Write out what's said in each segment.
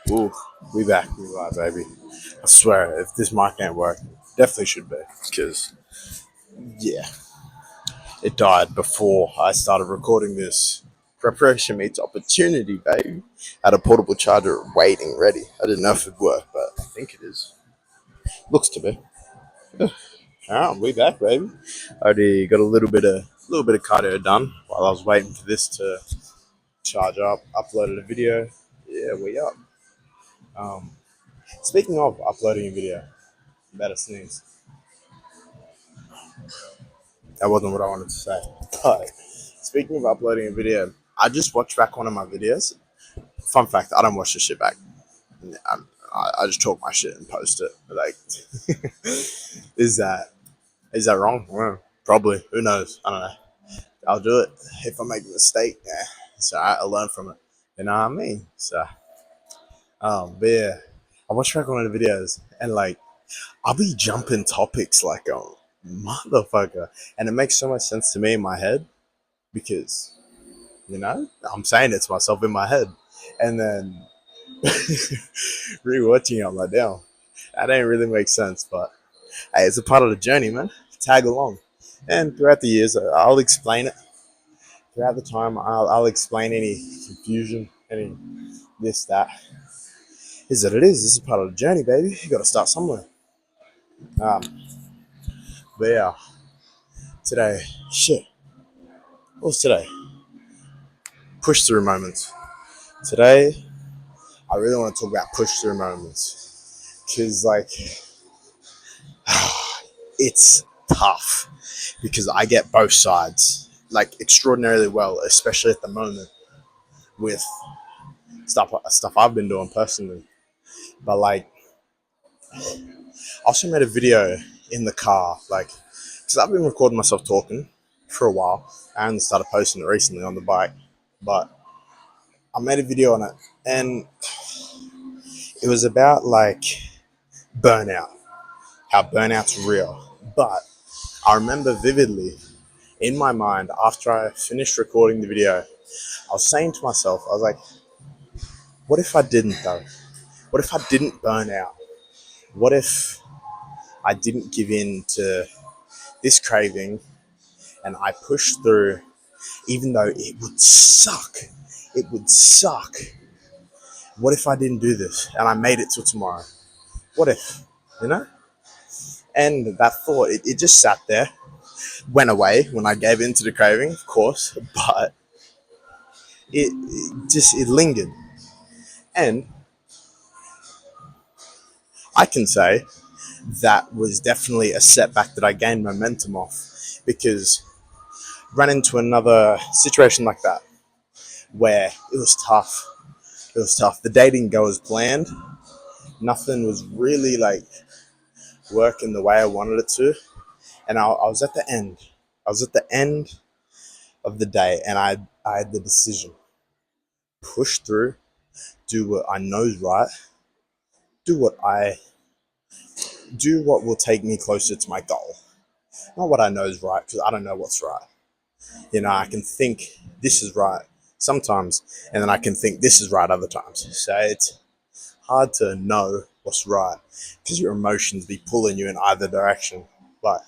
Ooh, we back, we live, baby. I swear, if this mic ain't work, definitely should be. Because, yeah, it died before I started recording this. Preparation meets opportunity, baby. I had a portable charger waiting, ready. I didn't know if it'd work, but I think it is. Looks to be. Alright, we back, baby. I already got a little bit of cardio done while I was waiting for this to charge up. Uploaded a video. Yeah, we up. Um, Speaking of uploading a video, better sneeze. That wasn't what I wanted to say. But speaking of uploading a video, I just watched back one of my videos. Fun fact: I don't watch the shit back. I just talk my shit and post it. Like, is that wrong? Well, probably. Who knows? I don't know. I'll do it if I make a mistake. Yeah, so I'll learn from it. You know what I mean? So, but yeah, I watched back one of the videos and like I'll be jumping topics like a motherfucker, and it makes so much sense to me in my head because I'm saying it to myself in my head, and then rewatching it, I'm like, damn, that ain't really make sense. But hey, it's a part of the journey, man. Tag along, and throughout the years, I'll explain it. Throughout the time, I'll explain any confusion, any this that. Is that it is. This is part of the journey, baby. You got to start somewhere. Um, but yeah, today, shit. What was today? Push through moments. Today, I really want to talk about push through moments because, like, it's tough because I get both sides like extraordinarily well, especially at the moment with stuff I've been doing personally. But like, I also made a video in the car, like, because I've been recording myself talking for a while. I only started posting it recently on the bike, but I made a video on it, and it was about like burnout, how burnout's real. But I remember vividly in my mind after I finished recording the video, I was saying to myself, I was like, what if I didn't though? What if I didn't burn out? What if I didn't give in to this craving and I pushed through, even though it would suck? It would suck. What if I didn't do this and I made it till tomorrow? What if, you know? And that thought, it just sat there, went away when I gave in to the craving, of course, but it lingered. And I can say that was definitely a setback that I gained momentum off because ran into another situation like that where it was tough. It was tough. The day didn't go as planned. Nothing was really like working the way I wanted it to. And I was at the end. I was at the end of the day and I had the decision. Push through, do what I know is right, do what I do what will take me closer to my goal. Not what I know is right, because I don't know what's right. I can think this is right sometimes, and then I can think this is right other times. So it's hard to know what's right because your emotions be pulling you in either direction. But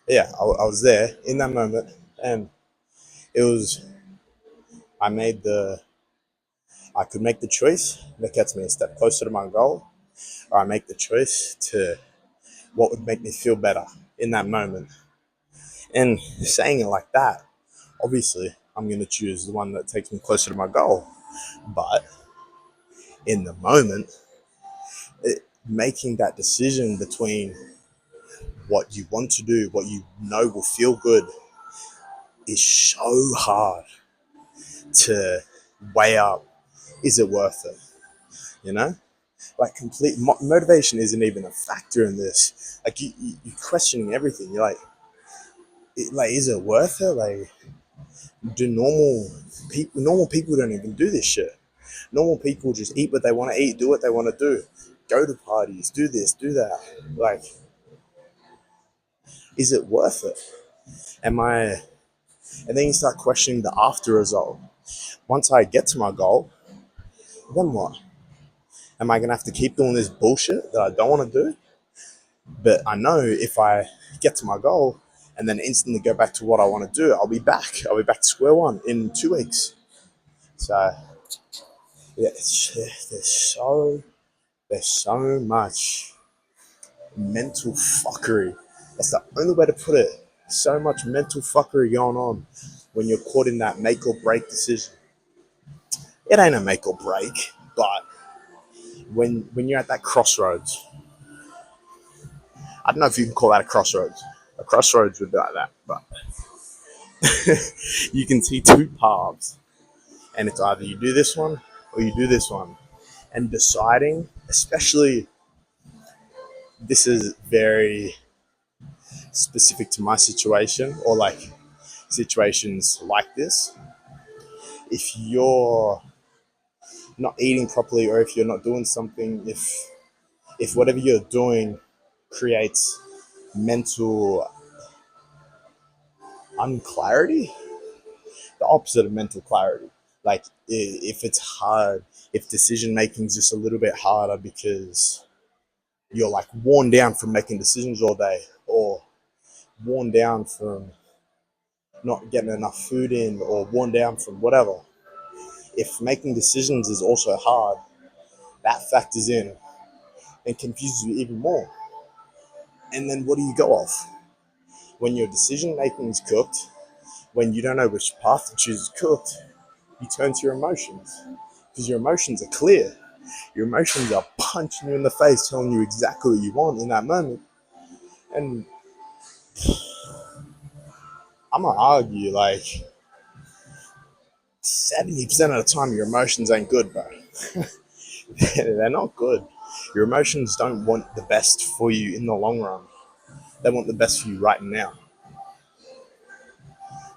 yeah, I was there in that moment, and it was I made the I could make the choice that gets me a step closer to my goal, or I make the choice to what would make me feel better in that moment. And saying it like that, obviously, I'm going to choose the one that takes me closer to my goal. But in the moment, making that decision between what you want to do, what you know will feel good, is so hard to weigh up. Is it worth it? You know, like complete motivation isn't even a factor in this. Like you're questioning everything. You're like, is it worth it? Like, do normal people don't even do this shit. Normal people just eat what they want to eat, do what they want to do, go to parties, do this, do that. Like, is it worth it? Am I? And then you start questioning the after result. Once I get to my goal, then what? Am I gonna have to keep doing this bullshit that I don't want to do? But I know if I get to my goal and then instantly go back to what I want to do, I'll be back. I'll be back to square one in 2 weeks. So yeah, there's so much mental fuckery. That's the only way to put it. So much mental fuckery going on when you're caught in that make or break decision. It ain't a make or break, but when you're at that crossroads, I don't know if you can call that a crossroads. A crossroads would be like that, but you can see two paths, and it's either you do this one or you do this one. And deciding, especially, this is very specific to my situation or like situations like this. If you're not eating properly or if you're not doing something, if whatever you're doing creates mental unclarity, the opposite of mental clarity. Like if it's hard, if decision making is just a little bit harder because you're like worn down from making decisions all day, or worn down from not getting enough food in, or worn down from whatever. If making decisions is also hard, that factors in and confuses you even more. And then what do you go off? When your decision making is cooked, when you don't know which path to choose is cooked, you turn to your emotions because your emotions are clear. Your emotions are punching you in the face, telling you exactly what you want in that moment. And I'm gonna argue like 70% of the time your emotions ain't good, bro. They're not good. Your emotions don't want the best for you in the long run. They want the best for you right now.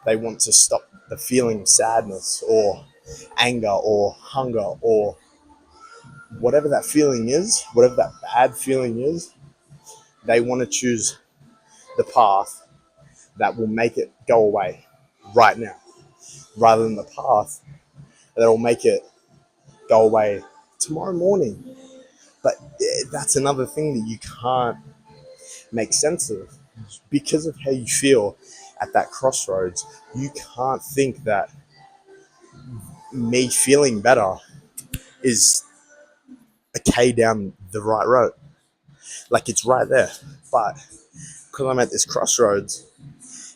They want to stop the feeling of sadness or anger or hunger or whatever that feeling is, whatever that bad feeling is. They want to choose the path that will make it go away right now, rather than the path that will make it go away tomorrow morning. But that's another thing that you can't make sense of because of how you feel at that crossroads. You can't think that me feeling better is a K down the right road. Like it's right there. But because I'm at this crossroads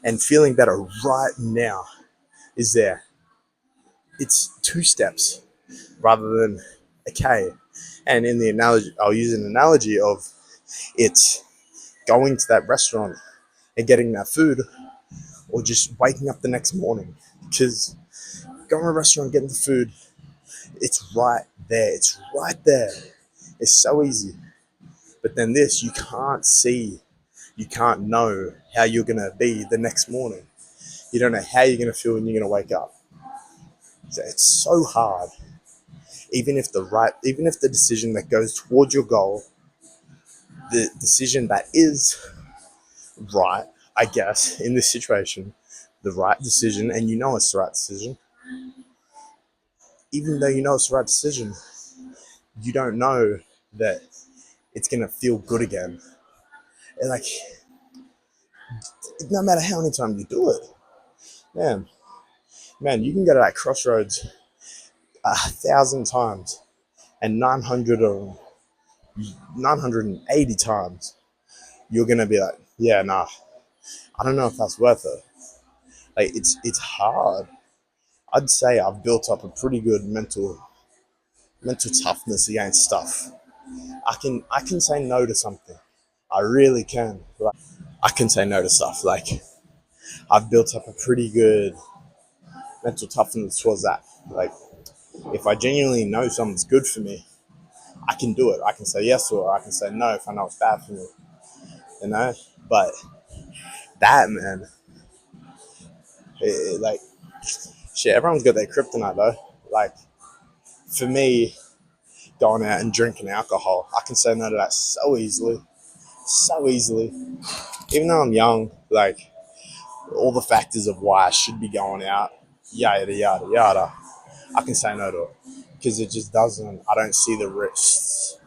and feeling better right now is there, it's two steps rather than a K. And in the analogy, I'll use an analogy of it's going to that restaurant and getting that food or just waking up the next morning. Because going to a restaurant, getting the food, it's right there. It's right there. It's so easy. But then this, you can't see, you can't know how you're going to be the next morning. You don't know how you're going to feel when you're going to wake up. So it's so hard. Even if the decision that goes towards your goal, the decision that is right, I guess, in this situation, the right decision, and you know it's the right decision, even though you know it's the right decision, you don't know that it's going to feel good again. And like, no matter how many times you do it, man, you can go to that crossroads 1,000 times, and 980 times, you're gonna be like, yeah, nah, I don't know if that's worth it. Like, it's hard. I'd say I've built up a pretty good mental toughness against stuff. I can say no to something. I really can. Like, I can say no to stuff. Like, I've built up a pretty good mental toughness towards that. Like, if I genuinely know something's good for me, I can do it. I can say yes to it, or I can say no if I know it's bad for me. You know? But that, man, like, shit, everyone's got their kryptonite, though. Like, for me, going out and drinking alcohol, I can say no to that so easily. So easily. Even though I'm young, like, all the factors of why I should be going out, yada, yada, yada, I can say no to it. because it just doesn't. I don't see the risks.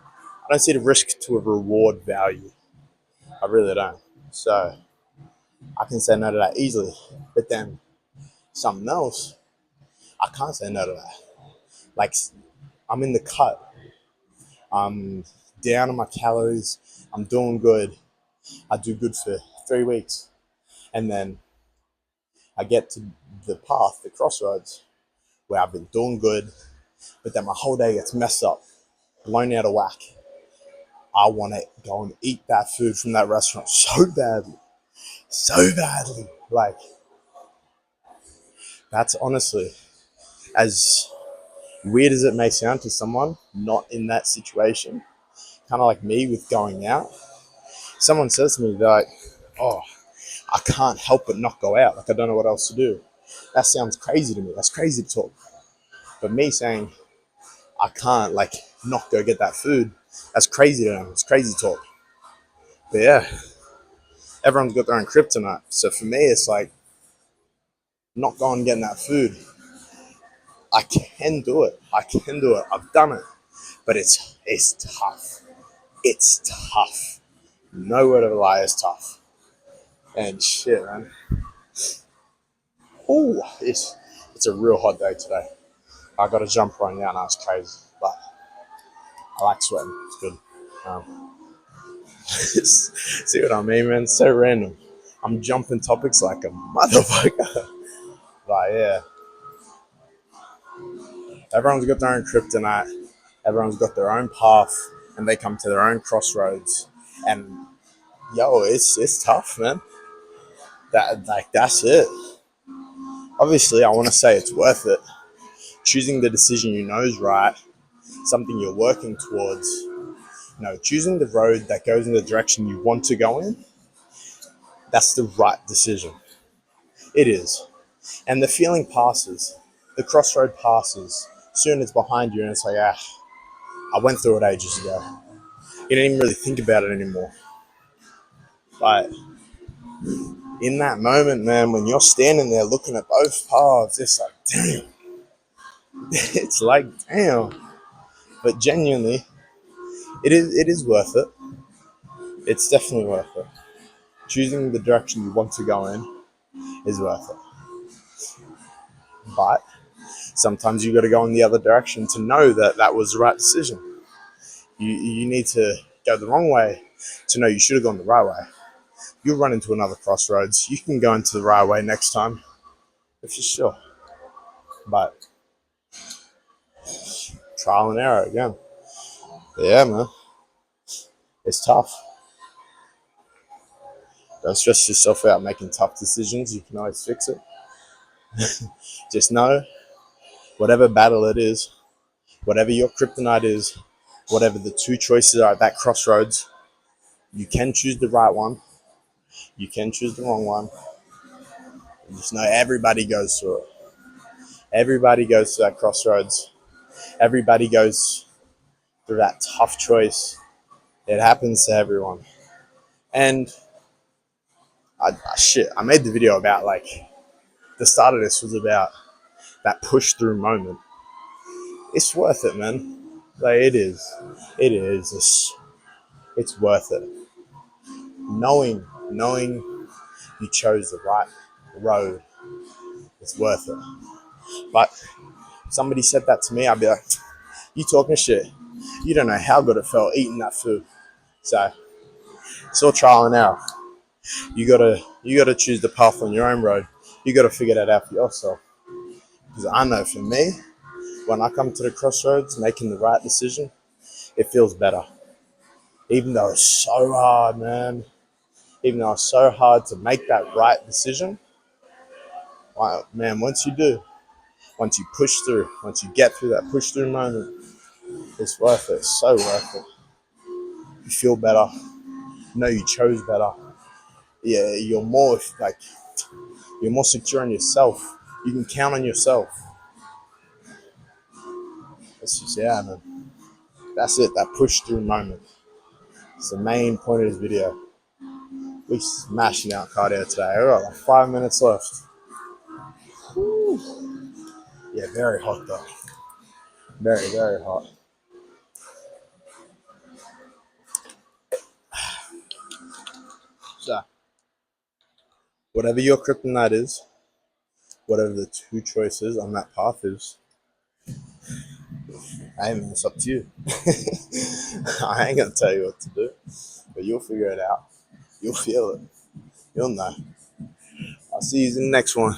I don't see the risk to a reward value. I really don't. So I can say no to that easily. But then something else, I can't say no to that. Like, I'm in the cut. I'm down on my calories. I'm doing good. I do good for 3 weeks. And then I get to the path, the crossroads, where I've been doing good, but then my whole day gets messed up, blown out of whack. I want to go and eat that food from that restaurant so badly. So badly. Like, that's honestly, as weird as it may sound to someone not in that situation, kind of like me with going out. Someone says to me, they're like, oh, I can't help but not go out. Like, I don't know what else to do. That sounds crazy to me. That's crazy to talk. But me saying, I can't, like, not go get that food, that's crazy to them. It's crazy talk. But yeah, everyone's got their own kryptonite. So for me, it's like, not going and getting that food. I can do it. I can do it. I've done it. But it's tough. It's tough. No word of a lie, it's tough. And shit, man. Oh, it's a real hot day today. I got to jump right now, and that's crazy. But I like sweating. It's good. See what I mean, man? It's so random. I'm jumping topics like a motherfucker. But yeah, everyone's got their own kryptonite. Everyone's got their own path, and they come to their own crossroads. And yo, it's tough, man. That's it. Obviously, I want to say it's worth it. Choosing the decision you know is right, something you're working towards. Choosing the road that goes in the direction you want to go in, that's the right decision. It is. And the feeling passes. The crossroad passes. Soon it's behind you and it's like, I went through it ages ago. You don't even really think about it anymore. But in that moment, man, when you're standing there looking at both paths, it's like, damn. It's like, damn. But genuinely, it is worth it. It's definitely worth it. Choosing the direction you want to go in is worth it. But sometimes you got to go in the other direction to know that that was the right decision. You need to go the wrong way to know you should have gone the right way. You'll run into another crossroads. You can go into the right way next time, if you're sure. But trial and error again. Yeah, man. It's tough. Don't stress yourself out making tough decisions. You can always fix it. Just know, whatever battle it is, whatever your kryptonite is, whatever the two choices are at that crossroads, you can choose the right one. You can choose the wrong one. And just know everybody goes through it. Everybody goes to that crossroads. Everybody goes through that tough choice. It happens to everyone. And I made the video about like the start of this was about that push through moment. It's worth it, man. Like it is. It is. It's worth it. Knowing you chose the right road, it's worth it. But if somebody said that to me, I'd be like, you talking shit. You don't know how good it felt eating that food. So it's all trial and error. You gotta choose the path on your own road. You gotta figure that out for yourself. Because I know for me, when I come to the crossroads, making the right decision, it feels better. Even though it's so hard, man. Even though it's so hard to make that right decision, man, once you do, once you push through, once you get through that push through moment, it's worth it. It's so worth it. You feel better. You know you chose better. Yeah, you're more secure in yourself. You can count on yourself. It's just man. That's it. That push through moment. It's the main point of this video. We smashing out cardio today. We've got like 5 minutes left. Whew. Yeah, very hot though. Very, very hot. So, whatever your kryptonite is, whatever the two choices on that path is, hey man, it's up to you. I ain't gonna tell you what to do, but you'll figure it out. You'll feel it. You'll know. I'll see you in the next one.